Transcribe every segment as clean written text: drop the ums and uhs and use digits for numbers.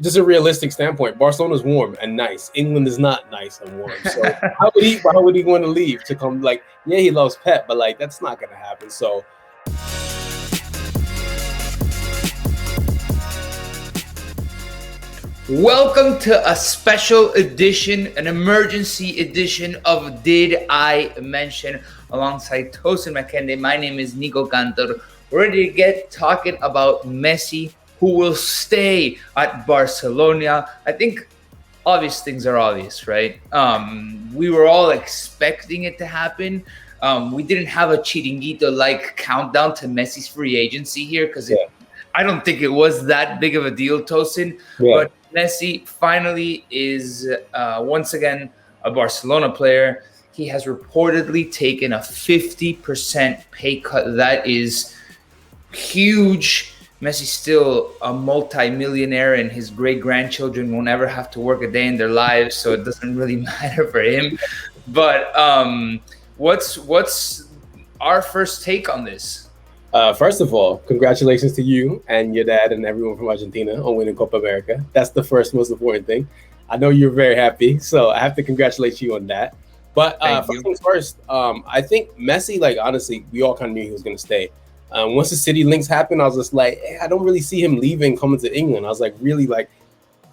just a realistic standpoint, Barcelona's warm and nice. England is not nice and warm. So why would he want to leave to come? Like, yeah, he loves Pep, but like that's not gonna happen. So welcome to a special edition, an emergency edition of Did I Mention? Alongside Tosin McKendy. My name is Nico Cantor. We're ready to get talking about Messi, who will stay at Barcelona. I think obvious things are obvious, right? We were all expecting it to happen. We didn't have a chiringuito-like countdown to Messi's free agency here because I don't think it was that big of a deal, Tosin. Yeah. But Messi finally is once again a Barcelona player. He has reportedly taken a 50% pay cut. That is huge. Messi's still a multi-millionaire, and his great-grandchildren won't ever have to work a day in their lives, so it doesn't really matter for him. But what's our first take on this? First of all, congratulations to you and your dad and everyone from Argentina on winning Copa America. That's the first most important thing. I know you're very happy, so I have to congratulate you on that. But first things first, I think Messi, like, honestly, we all kind of knew he was going to stay. Once the city links happened, I was just like, I don't really see him leaving, coming to England. I was like, really, like,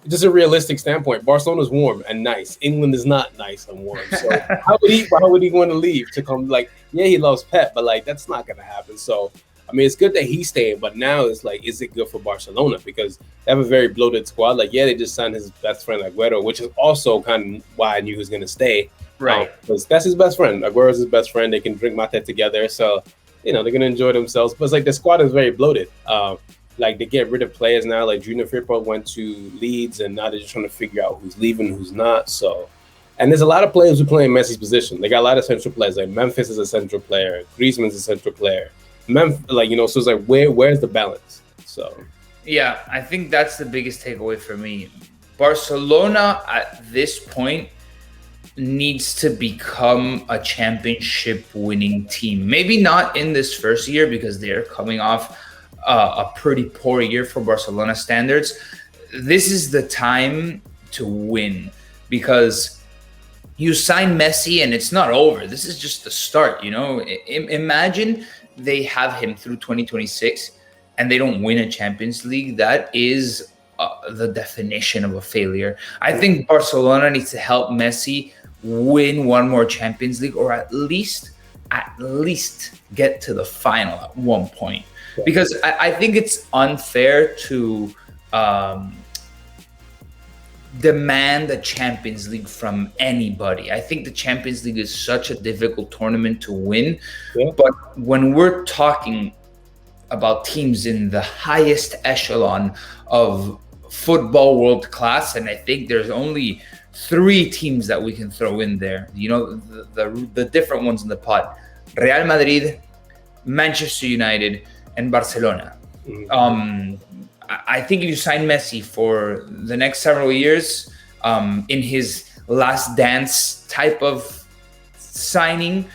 just a realistic standpoint, Barcelona's warm and nice. England is not nice and warm. So why would he want to leave to come? Like, yeah, he loves Pep, but like that's not going to happen. So I mean, it's good that he's staying, but now it's like, is it good for Barcelona? Because they have a very bloated squad. Like, yeah, they just signed his best friend Aguero, which is also kind of why I knew he was going to stay. Right. Because that's his best friend. Aguero's his best friend. They can drink mate together. So, you know, they're going to enjoy themselves. But it's like the squad is very bloated. Like, they get rid of players now. Like, Junior Firpo went to Leeds, and now they're just trying to figure out who's leaving, who's not. So, and there's a lot of players who play in Messi's position. They got a lot of central players. Like, Memphis is a central player. Griezmann's a central player. Like, you know, so it's like, where's the balance? So, yeah, I think that's the biggest takeaway for me. Barcelona at this point needs to become a championship winning team. Maybe not in this first year because they're coming off a pretty poor year for Barcelona standards. This is the time to win because you sign Messi and it's not over. This is just the start, you know. Imagine they have him through 2026 and they don't win a Champions League. That is the definition of a failure. I think Barcelona needs to help Messi win one more Champions League, or at least get to the final at one point. Because I think it's unfair to demand a Champions League from anybody. I think the Champions League is such a difficult tournament to win. Yeah. But when we're talking about teams in the highest echelon of football world class, and I think there's only 3 teams that we can throw in there, you know, the different ones in the pot: Real Madrid, Manchester United, and Barcelona. I think if you sign Messi for the next several years, in his last dance type of signing,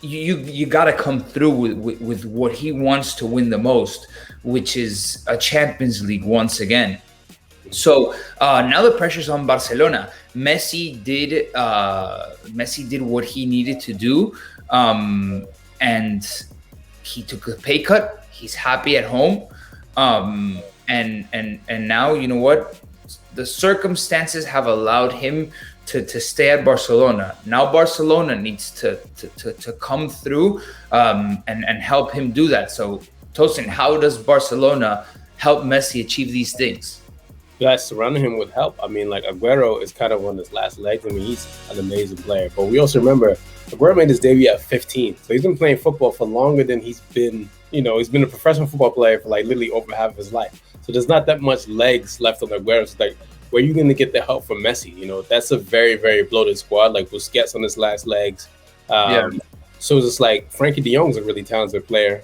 you got to come through with what he wants to win the most, which is a Champions League once again. So now the pressure's on Barcelona. Messi did what he needed to do, and he took a pay cut. He's happy at home, and now, you know what? The circumstances have allowed him to stay at Barcelona. Now Barcelona needs to come through and help him do that. So, Tosin, how does Barcelona help Messi achieve these things? Yeah, surrounding him with help. I mean, like, Aguero is kind of on his last legs. I mean, he's an amazing player. But we also remember Aguero made his debut at 15. So he's been playing football for longer than he's been, you know, he's been a professional football player for like literally over half of his life. So there's not that much legs left on Aguero. So like, where are you going to get the help from Messi? You know, that's a very, very bloated squad. Like, Busquets on his last legs. So it's just like Frankie de Jong's a really talented player.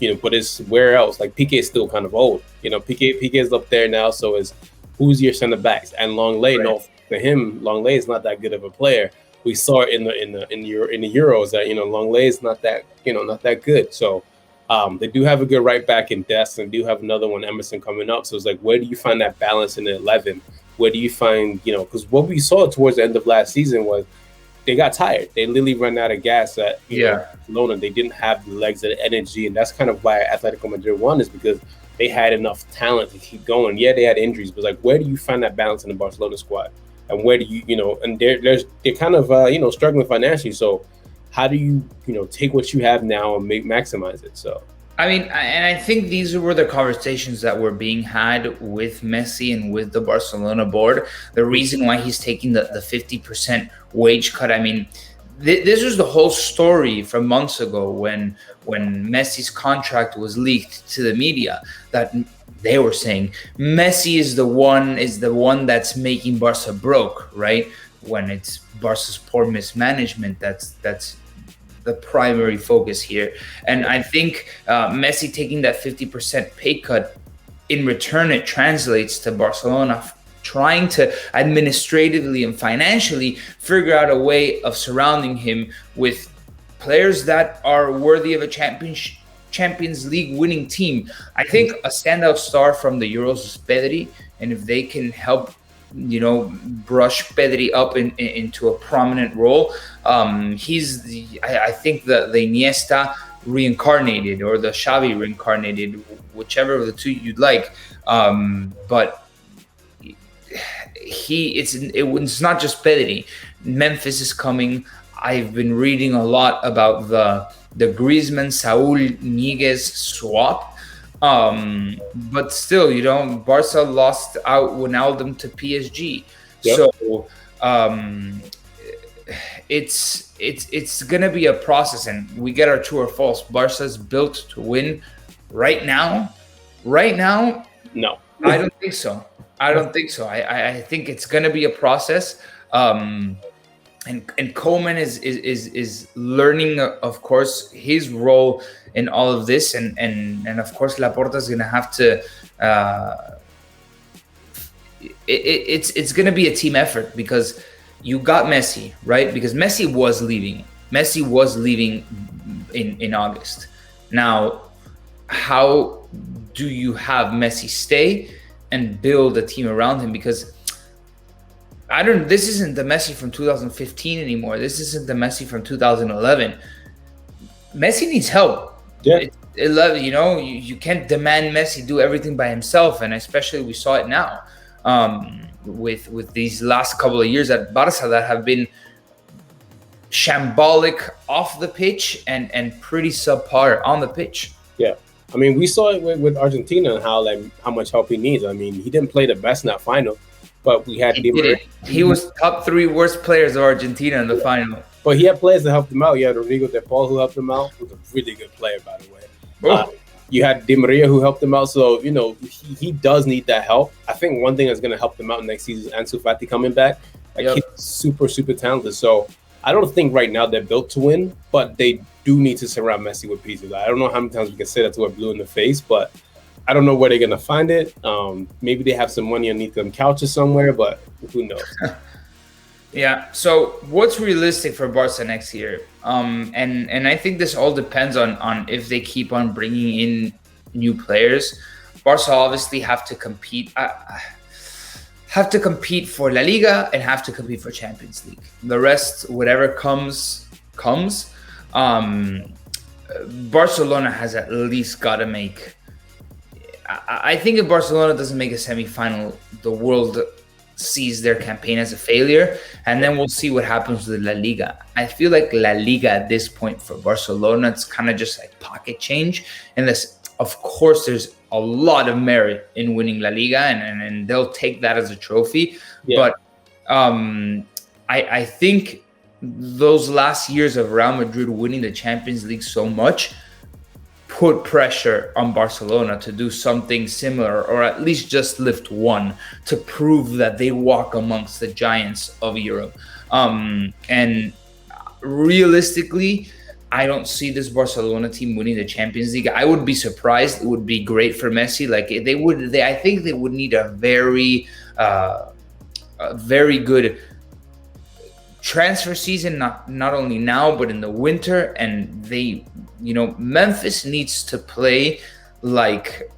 You know, but it's where else? Like, Piqué's still kind of old. You know, Piqué's up there now. So is who's your center backs? And Longley, right. No, for him, Longley is not that good of a player. We saw it in the Euros that, you know, Longley is not that good. So They do have a good right back in Dest, and do have another one, Emerson, coming up. So it's like, where do you find that balance in the 11? Where do you find, because what we saw towards the end of last season was they got tired. They literally ran out of gas at Barcelona. They didn't have the legs and the energy, and that's kind of why Atletico Madrid won, is because they had enough talent to keep going. Yeah, they had injuries, but like, where do you find that balance in the Barcelona squad? And where do you, and they're kind of struggling financially. So how do you take what you have now and maximize it? So I mean, and I think these were the conversations that were being had with Messi and with the Barcelona board. The reason why he's taking the 50% wage cut. I mean, this was the whole story from months ago when Messi's contract was leaked to the media, that they were saying Messi is the one that's making Barca broke, right? When it's Barca's poor mismanagement that's the primary focus here. And I think Messi taking that 50% pay cut, in return it translates to Barcelona trying to administratively and financially figure out a way of surrounding him with players that are worthy of a Champions League winning team. I think a standout star from the Euros is Pedri, and if they can help brush Pedri up into a prominent role, he's I think the Iniesta reincarnated, or the Xavi reincarnated, whichever of the two you'd like, but it's not just Pedri. Memphis is coming. I've been reading a lot about the Griezmann Saúl Ñíguez swap. But still, Barca lost out Wijnaldum to PSG. Yep. So it's gonna be a process, and we get our true or false. Barca's built to win right now. No, I don't think so. I think it's gonna be a process. And Koeman is learning, of course, his role in all of this, and of course Laporta is gonna have to. It's gonna be a team effort, because you got Messi, right? Because Messi was leaving. Messi was leaving in August. Now, how do you have Messi stay and build a team around him? Because this isn't the Messi from 2015 anymore. This isn't the Messi from 2011. Messi needs help. Yeah. You can't demand Messi do everything by himself, and especially we saw it now with these last couple of years at Barca that have been shambolic off the pitch and pretty subpar on the pitch. Yeah. I mean, we saw it with Argentina and how much help he needs. I mean, he didn't play the best in that final, but we had He was top 3 worst players of Argentina in the final. But he had players that helped him out. You had Rodrigo De Paul, who helped him out. He was a really good player, by the way. You had Di Maria, who helped him out. So, he does need that help. I think one thing that's going to help him out next season is Ansu Fati coming back. He's super, super talented. So I don't think right now they're built to win, but they do need to surround Messi with pieces. I don't know how many times we can say that to a blue in the face, but I don't know where they're going to find it. Maybe they have some money underneath them couches somewhere, but who knows? Yeah. So what's realistic for Barca next year? And I think this all depends on if they keep on bringing in new players. Barca obviously have to compete for La Liga and have to compete for Champions League. The rest, whatever comes. Barcelona has at least got to make. I think if Barcelona doesn't make a semifinal, the world sees their campaign as a failure, and then we'll see what happens with La Liga. I feel like La Liga at this point for Barcelona, it's kind of just like pocket change. And this, of course, there's a lot of merit in winning La Liga, and they'll take that as a trophy. Yeah. But I think those last years of Real Madrid winning the Champions League so much put pressure on Barcelona to do something similar, or at least just lift one to prove that they walk amongst the giants of Europe. And realistically, I don't see this Barcelona team winning the Champions League. I would be surprised. It would be great for Messi. I think they would need a very good transfer season, not only now but in the winter, and they, Memphis needs to play like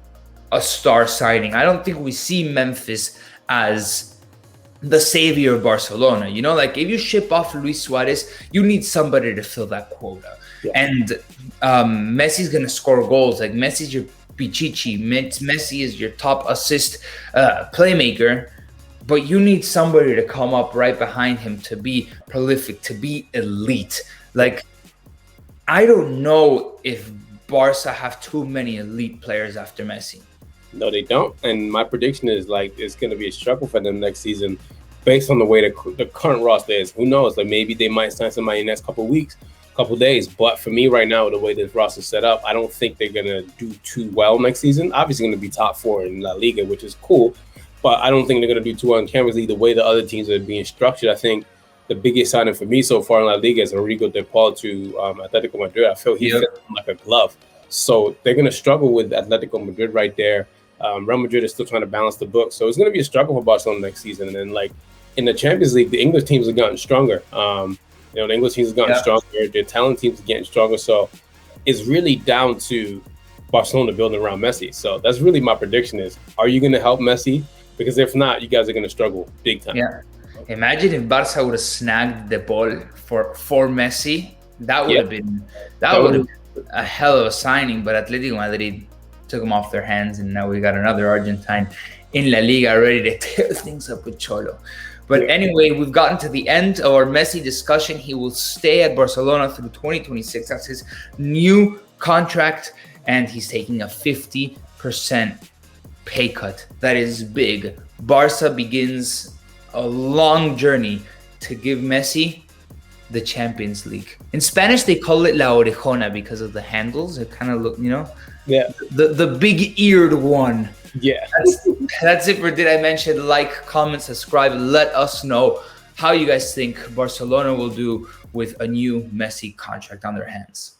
a star signing. I don't think we see Memphis as the savior of Barcelona. Like if you ship off Luis Suarez, you need somebody to fill that quota. Yeah. And Messi's gonna score goals. Like Messi's your Pichichi. Messi is your top assist playmaker. But you need somebody to come up right behind him to be prolific, to be elite. Like, I don't know if Barca have too many elite players after Messi. No, they don't. And my prediction is like it's going to be a struggle for them next season based on the way the current roster is. Who knows? Like maybe they might sign somebody in the next couple of weeks, couple of days. But for me right now, the way this roster is set up, I don't think they're going to do too well next season. Obviously going to be top 4 in La Liga, which is cool. But I don't think they're going to do too well in Champions League the way the other teams are being structured. I think the biggest signing for me so far in La Liga is Enrico De Paul to Atletico Madrid. I feel he fits like a glove. So they're going to struggle with Atletico Madrid right there. Real Madrid is still trying to balance the book. So it's going to be a struggle for Barcelona next season. And then like in the Champions League, the English teams have gotten stronger. The English teams have gotten stronger. The Italian teams are getting stronger. So it's really down to Barcelona building around Messi. So that's really my prediction is, are you going to help Messi? Because if not, you guys are going to struggle big time. Yeah. Imagine if Barca would have snagged the ball for Messi. That would have been a hell of a signing. But Atletico Madrid took him off their hands, and now we got another Argentine in La Liga ready to tear things up with Cholo. But anyway, we've gotten to the end of our Messi discussion. He will stay at Barcelona through 2026. That's his new contract, and he's taking a 50% pay cut. That is big. Barca begins a long journey to give Messi the Champions League. In Spanish, they call it La Orejona because of the handles. It kind of look, the big-eared one. Yeah. That's it for Did I Mention. Like, comment, subscribe. Let us know how you guys think Barcelona will do with a new Messi contract on their hands.